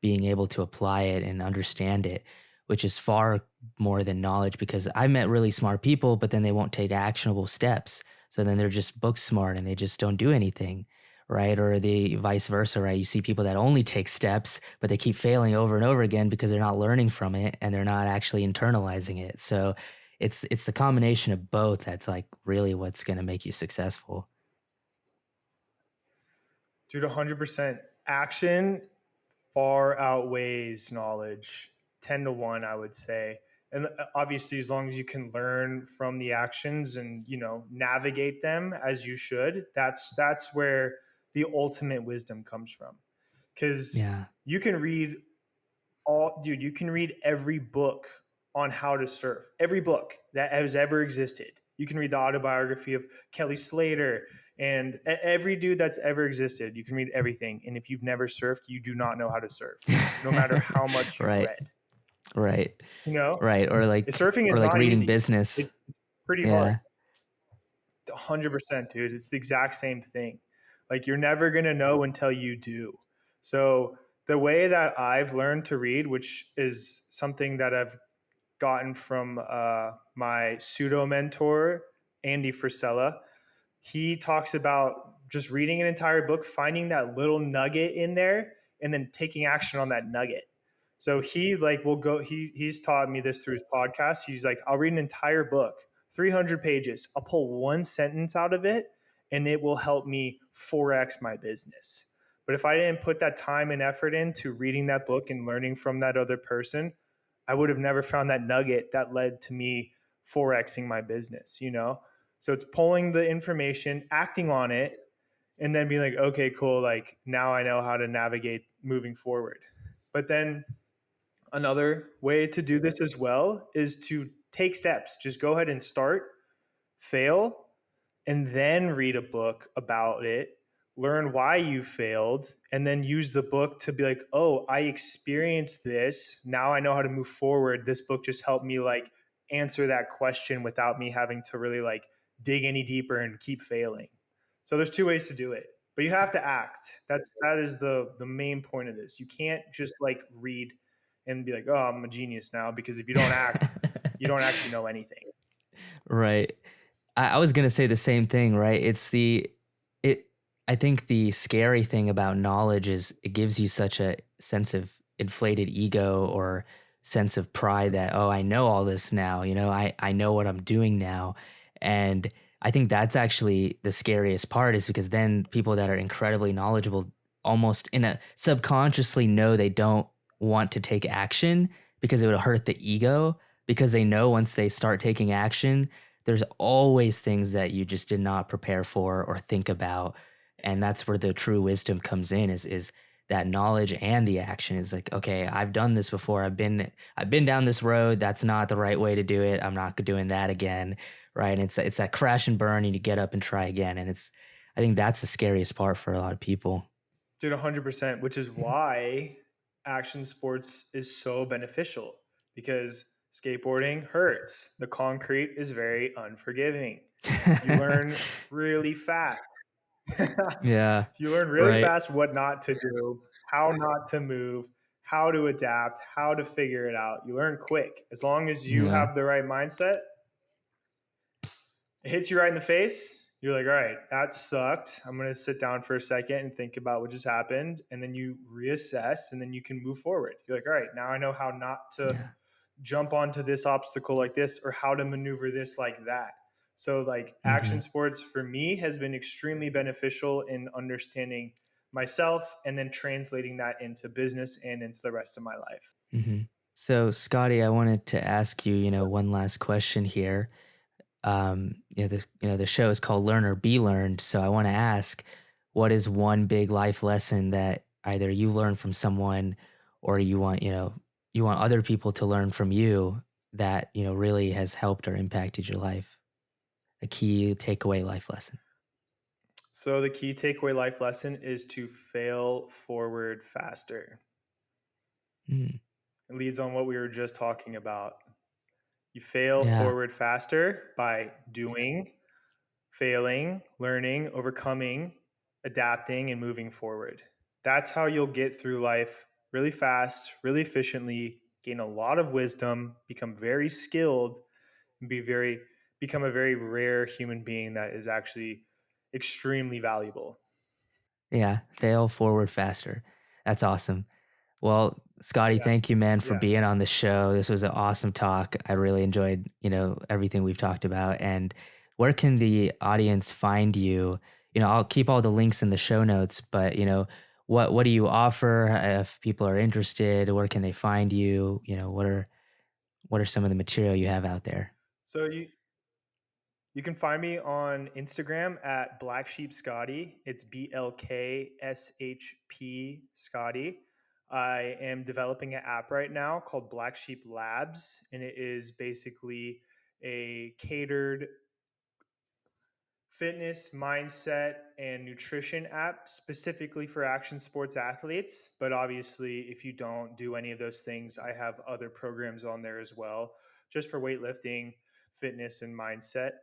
B: being able to apply it and understand it, which is far more than knowledge, because I've met really smart people, but then they won't take actionable steps. So then they're just book smart and they just don't do anything, right? Or the vice versa, right? You see people that only take steps, but they keep failing over and over again because they're not learning from it and they're not actually internalizing it. So it's the combination of both that's like really what's going to make you successful.
A: dude, 100% action far outweighs knowledge 10 to 1, I would say. And obviously, as long as you can learn from the actions and, you know, navigate them as you should, that's where the ultimate wisdom comes from. Because
B: Yeah.
A: you can read dude, you can read every book on how to surf, every book that has ever existed. You can read the autobiography of Kelly Slater and every dude that's ever existed. You can read everything. And if you've never surfed, you do not know how to surf, no matter how much you've
B: Right.
A: read.
B: Right.
A: You know,
B: Right.
A: surfing
B: Or
A: is
B: like
A: not
B: reading
A: easy.
B: business.
A: It's pretty hard.
B: Yeah.
A: 100%, dude. It's the exact same thing. Like you're never going to know until you do. So the way that I've learned to read, which is something that I've gotten from my pseudo mentor, Andy Frisella, he talks about just reading an entire book, finding that little nugget in there, and then taking action on that nugget. So he like will go. He's taught me this through his podcast. He's like, I'll read an entire book, 300 pages. I'll pull one sentence out of it, and it will help me 4x my business. But if I didn't put that time and effort into reading that book and learning from that other person, I would have never found that nugget that led to me 4xing my business. You know, so it's pulling the information, acting on it, and then being like, okay, cool. Like now I know how to navigate moving forward. But then another way to do this as well is to take steps. Just go ahead and start, fail, and then read a book about it, learn why you failed, and then use the book to be like, oh, I experienced this. Now I know how to move forward. This book just helped me like answer that question without me having to really like dig any deeper and keep failing. So there's two ways to do it, but you have to act. That is the main point of this. You can't just like read and be like, oh, I'm a genius now, because if you don't act, you don't actually know anything.
B: Right. I was gonna say the same thing, right? It I think the scary thing about knowledge is it gives you such a sense of inflated ego or sense of pride that, oh, I know all this now, I know what I'm doing now. And I think that's actually the scariest part, is because then people that are incredibly knowledgeable almost in a subconsciously know they don't want to take action because it would hurt the ego, because they know once they start taking action there's always things that you just did not prepare for or think about. And that's where the true wisdom comes in, is that knowledge and the action is like, okay, I've done this before. I've been down this road. That's not the right way to do it. I'm not doing that again. Right. And it's that crash and burn and you get up and try again. And I think that's the scariest part for a lot of people.
A: Dude, 100%, which is why action sports is so beneficial because skateboarding hurts. The concrete is very unforgiving. You learn really fast.
B: Yeah.
A: You learn really
B: Right.
A: fast what not to do, how not to move, how to adapt, how to figure it out. You learn quick. As long as you
B: Yeah.
A: have the right mindset, it hits you right in the face. You're like, all right, that sucked. I'm going to sit down for a second and think about what just happened. And then you reassess and then you can move forward. You're like, all right, now I know how not to
B: Yeah.
A: jump onto this obstacle like this or how to maneuver this like that. So, like, action
B: Hmm.
A: sports for me has been extremely beneficial in understanding myself and then translating that into business and into the rest of my life.
B: Hmm. So, Scotty, I wanted to ask you, one last question here. The show is called Learn or Be Learned. So I want to ask, what is one big life lesson that either you learned from someone, or you want other people to learn from you, that really has helped or impacted your life? A key takeaway life lesson.
A: So, the key takeaway life lesson is to fail forward faster.
B: Mm,
A: It leads on what we were just talking about. You fail
B: yeah,
A: forward faster by doing, failing, learning, overcoming, adapting, and moving forward. That's how you'll get through life really fast, really efficiently, gain a lot of wisdom, become very skilled, and become a very rare human being that is actually extremely valuable.
B: yeah. Fail forward faster. That's awesome. Well, Scotty,
A: Yeah.
B: thank you, man, for
A: Yeah.
B: being on the show. This was an awesome talk. I really enjoyed, everything we've talked about. And where can the audience find you? I'll keep all the links in the show notes, but what do you offer if people are interested? Where can they find you? What are some of the material you have out there?
A: So you can find me on Instagram at Black Sheep Scotty. It's BLKSHP Scotty. I am developing an app right now called Black Sheep Labs, and it is basically a catered fitness, mindset, and nutrition app specifically for action sports athletes. But obviously, if you don't do any of those things, I have other programs on there as well, just for weightlifting, fitness, and mindset.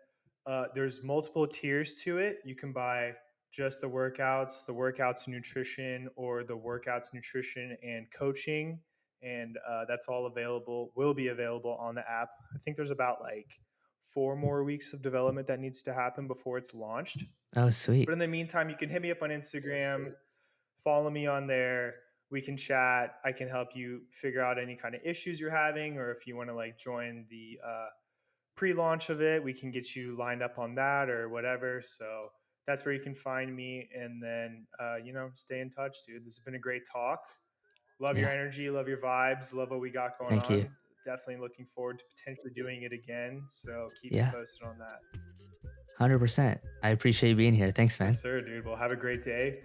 A: There's multiple tiers to it. You can buy just the workouts, nutrition, or the workouts, nutrition, and coaching. And that's all available, will be available on the app. I think there's about like 4 more weeks of development that needs to happen before it's launched.
B: Oh,
A: But
B: sweet.
A: in the meantime, you can hit me up on Instagram, follow me on there. We can chat. I can help you figure out any kind of issues you're having, or if you want to like join the pre-launch of it, we can get you lined up on that or whatever. So that's where you can find me, and then stay in touch, dude. This has been a great talk. Love your
B: Yeah.
A: energy, love your vibes, love what we got going
B: Thank you.
A: on. Definitely looking forward to potentially doing it again. So keep me
B: Yeah.
A: posted on that.
B: 100%. I appreciate you being here. Thanks,
A: Yes,
B: man.
A: sir, dude. Well, have a great day.